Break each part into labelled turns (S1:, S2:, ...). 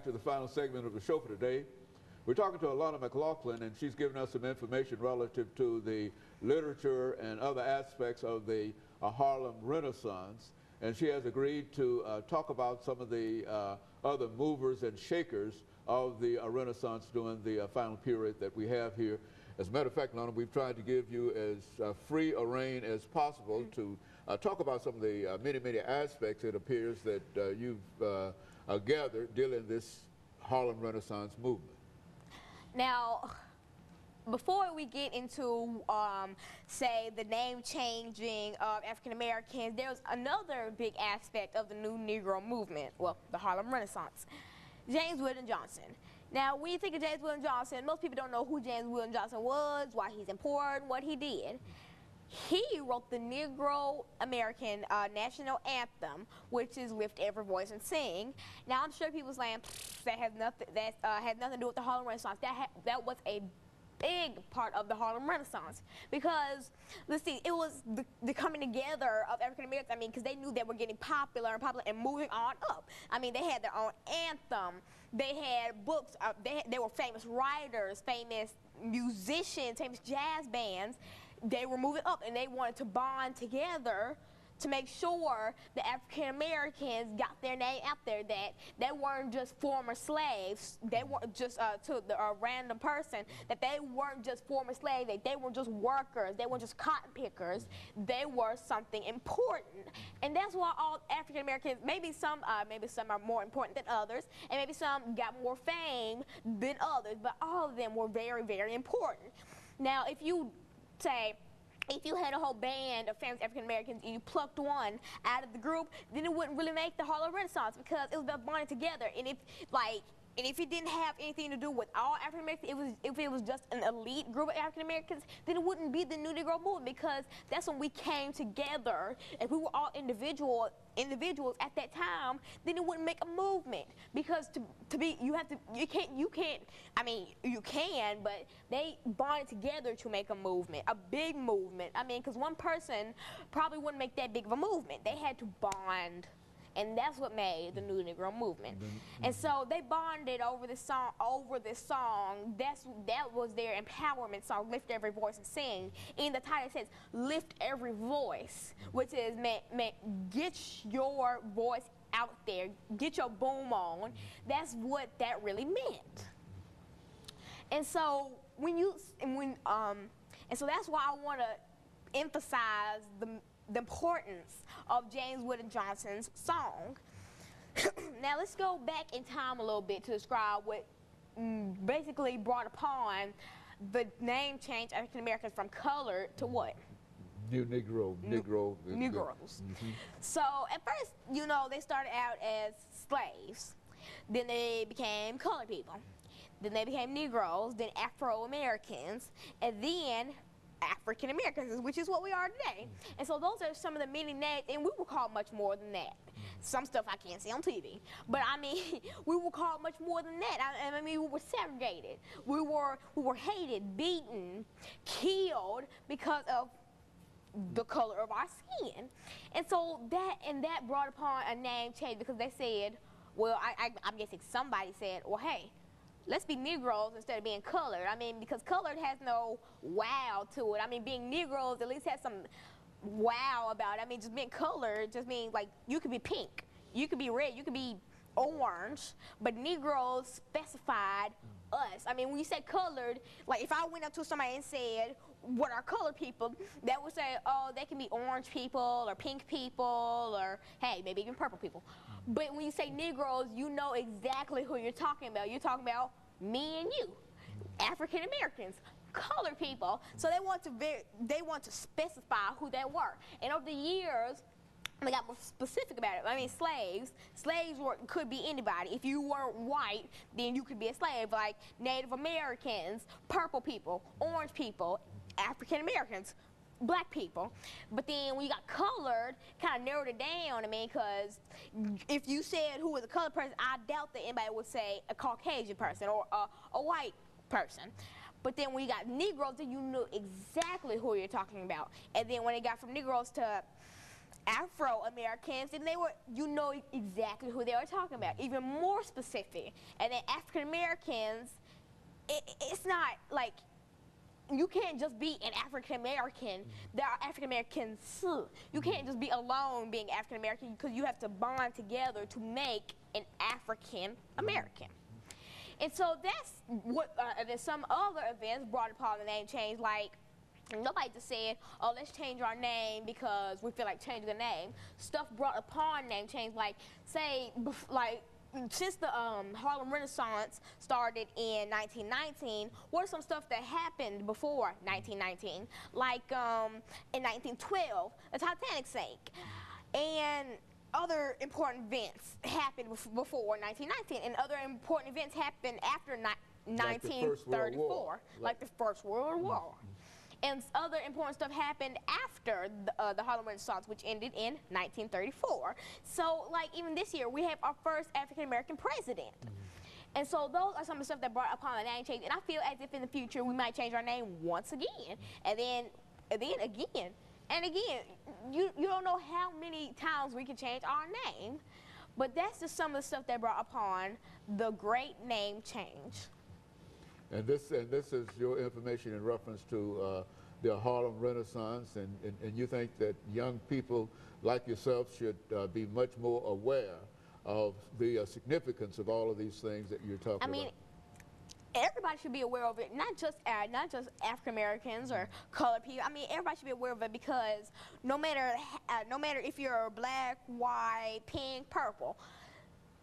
S1: back to the final segment of the show for today. We're talking to Alana McLaughlin, and she's given us some information relative to the literature and other aspects of the Harlem Renaissance. And she has agreed to talk about some of the other movers and shakers of the Renaissance during the final period that we have here. As a matter of fact, Alana, we've tried to give you as free a rein as possible to talk about some of the many aspects, it appears, that you've gathered dealing in this Harlem Renaissance movement.
S2: Now, before we get into, say, the name changing of African Americans, there's another big aspect of the new Negro movement, well, the Harlem Renaissance. James Weldon Johnson. Now, when you think of James Weldon Johnson, most people don't know who James Weldon Johnson was, why he's important, what he did. He wrote the Negro American national anthem, which is "Lift Every Voice and Sing." Now, I'm sure people saying that has nothing to do with the Harlem Renaissance. That was a big part of the Harlem Renaissance, because let's see, it was the coming together of African Americans. I mean, because they knew they were getting popular and moving on up. I mean, they had their own anthem. They had books. They were famous writers, famous musicians, famous jazz bands. They were moving up, and they wanted to bond together to make sure the African Americans got their name out there, that they weren't just former slaves, they weren't just to a random person, that they weren't just former slaves, that they weren't just workers, they weren't just cotton pickers, they were something important. And that's why all African Americans, maybe some are more important than others, and maybe some got more fame than others, but all of them were very important. Now, if you had a whole band of famous African Americans and you plucked one out of the group, then it wouldn't really make the Harlem Renaissance, because it was about bonding together. And if it didn't have anything to do with all African Americans, if it was just an elite group of African Americans, then it wouldn't be the New Negro movement, because that's when we came together. If we were all individuals at that time, then it wouldn't make a movement, because you can, but they bonded together to make a movement, a big movement. I mean, because one person probably wouldn't make that big of a movement. They had to bond. And that's what made the New Negro movement. And so they bonded over this song. That was their empowerment song, "Lift Every Voice and Sing." In the title it says, "Lift Every Voice," which is get your voice out there, get your boom on. That's what that really meant. And so so that's why I want to emphasize the importance of James Weldon Johnson's song. Now let's go back in time a little bit to describe what basically brought upon the name change African Americans from color to what?
S1: New Negroes.
S2: So at first, they started out as slaves. Then they became colored people. Then they became Negroes, then Afro-Americans, and then African Americans, which is what we are today. And so those are some of the many names, and we were called much more than that. Some stuff I can't see on TV, but I mean, we were called much more than that. I mean, we were segregated. We were hated, beaten, killed because of the color of our skin. And so that brought upon a name change, because they said, well, I'm guessing somebody said, well, hey, let's be Negroes instead of being colored. I mean, because colored has no wow to it. I mean, being Negroes at least has some wow about it. I mean, just being colored just means, like, you could be pink, you could be red, you could be orange, but Negroes specified us. I mean, when you say colored, like if I went up to somebody and said, what are colored people, that would say, oh, they can be orange people or pink people or, hey, maybe even purple people. But when you say Negroes, you know exactly who you're talking about. You're talking about me and you, African Americans, colored people. So they want to specify who they were. And over the years, they got more specific about it. I mean, slaves could be anybody. If you weren't white, then you could be a slave, like Native Americans, purple people, orange people, African Americans, black people. But then when you got colored, kind of narrowed it down. I mean, because if you said who was a colored person, I doubt that anybody would say a Caucasian person or a white person. But then when you got Negroes, then you knew exactly who you're talking about. And then when it got from Negroes to Afro-Americans, and they were, you know exactly who they were talking about, even more specific. And then African-Americans, it's not like, you can't just be an African-American. There are African-Americans too. You can't just be alone being African-American, because you have to bond together to make an African-American. And so that's what, then some other events brought upon the name change, like, nobody just said, oh, let's change our name because we feel like changing the name. Stuff brought upon name change, like, say, since the Harlem Renaissance started in 1919, what are some stuff that happened before 1919? Like, in 1912, the Titanic sank. And other important events happened before 1919, and other important events happened after 1934, like the First World War. And other important stuff happened after the Harlem Renaissance, which ended in 1934. So, like, even this year, we have our first African-American president. And so those are some of the stuff that brought upon the name change. And I feel as if in the future, we might change our name once again, and then again. And again, you don't know how many times we can change our name, but that's just some of the stuff that brought upon the great name change.
S1: And this is your information in reference to the Harlem Renaissance, and you think that young people like yourself should be much more aware of the significance of all of these things that you're talking about.
S2: Everybody should be aware of it, not just African Americans or colored people. I mean, everybody should be aware of it, because no matter if you're black, white, pink, purple,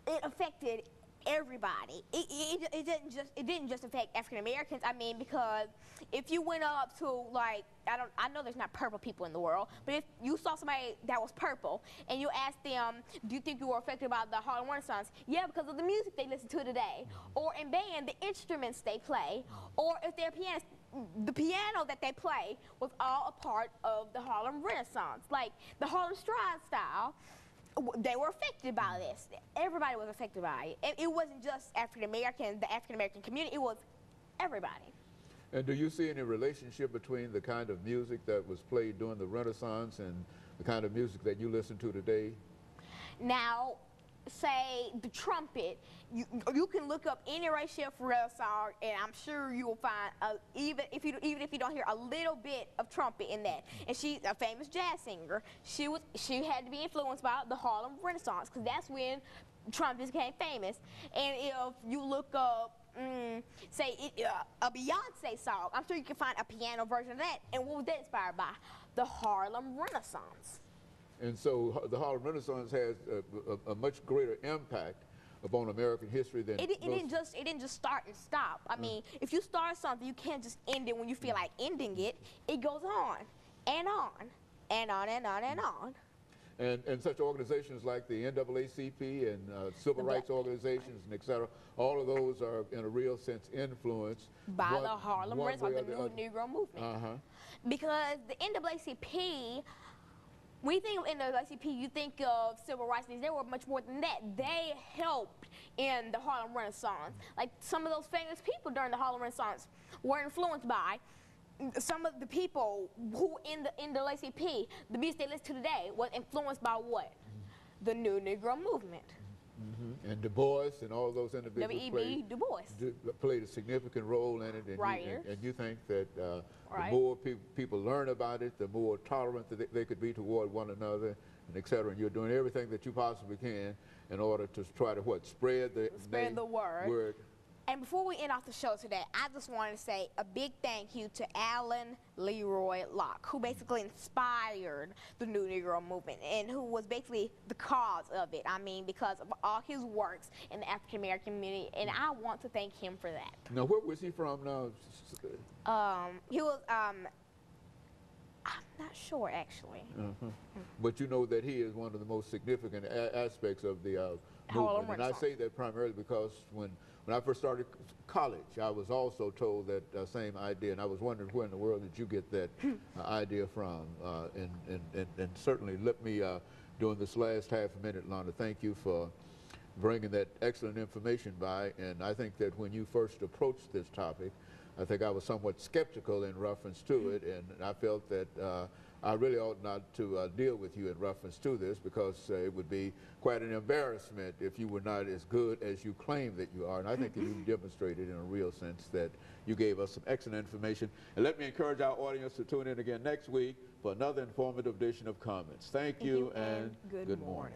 S2: it affected everybody. It didn't just affect African Americans. I mean, because if you went up to, like, I know there's not purple people in the world, but if you saw somebody that was purple and you asked them, do you think you were affected by the Harlem Renaissance? Yeah, because of the music they listen to today, or in band, the instruments they play, or if they're pianists, the piano that they play was all a part of the Harlem Renaissance. Like the Harlem Stride style, they were affected by this. Everybody was affected by it. It wasn't just African Americans, the African American community, it was everybody.
S1: And do you see any relationship between the kind of music that was played during the Renaissance and the kind of music that you listen to today? Now,
S2: say the trumpet, you can look up any Rachel Ferrell song, and I'm sure you will find even if you don't hear a little bit of trumpet in that. And she's a famous jazz singer. She had to be influenced by the Harlem Renaissance, because that's when trumpets became famous. And if you look up say a Beyonce song, I'm sure you can find a piano version of that. And what was that inspired by? The Harlem Renaissance.
S1: And so the Harlem Renaissance has a much greater impact upon American history than
S2: it didn't just start and stop. I mean, if you start something, you can't just end it when you feel like ending it. It goes on and on and on and on and on.
S1: And such organizations like the NAACP and civil rights organizations and et cetera, all of those are in a real sense influenced
S2: by the Harlem Renaissance, the New Negro movement. Because the NAACP, when you think of NAACP, you think of civil rights leaders. They were much more than that. They helped in the Harlem Renaissance. Like some of those famous people during the Harlem Renaissance were influenced by some of the people who in the NAACP, the music they listen to today, was influenced by what? The New Negro movement.
S1: And Du Bois and all those individuals played a significant role in it. And you think that the more people learn about it, the more tolerant that they could be toward one another, and et cetera. And you're doing everything that you possibly can in order to try to spread the word.
S2: And before we end off the show today, I just wanted to say a big thank you to Alan Leroy Locke, who basically inspired the New Negro movement and who was basically the cause of it. I mean, because of all his works in the African American community, and I want to thank him for that.
S1: Now, where was he from now?
S2: He was, I'm not sure actually.
S1: But you know that he is one of the most significant aspects of the movement. And I say that primarily because when I first started college, I was also told that same idea, and I was wondering where in the world did you get that idea from? And certainly let me, during this last half a minute, Alana, thank you for bringing that excellent information by. And I think that when you first approached this topic, I think I was somewhat skeptical in reference to it, and I felt that I really ought not to deal with you in reference to this, because it would be quite an embarrassment if you were not as good as you claim that you are. And I think that you've demonstrated in a real sense that you gave us some excellent information. And let me encourage our audience to tune in again next week for another informative edition of Comments. Thank you and good morning.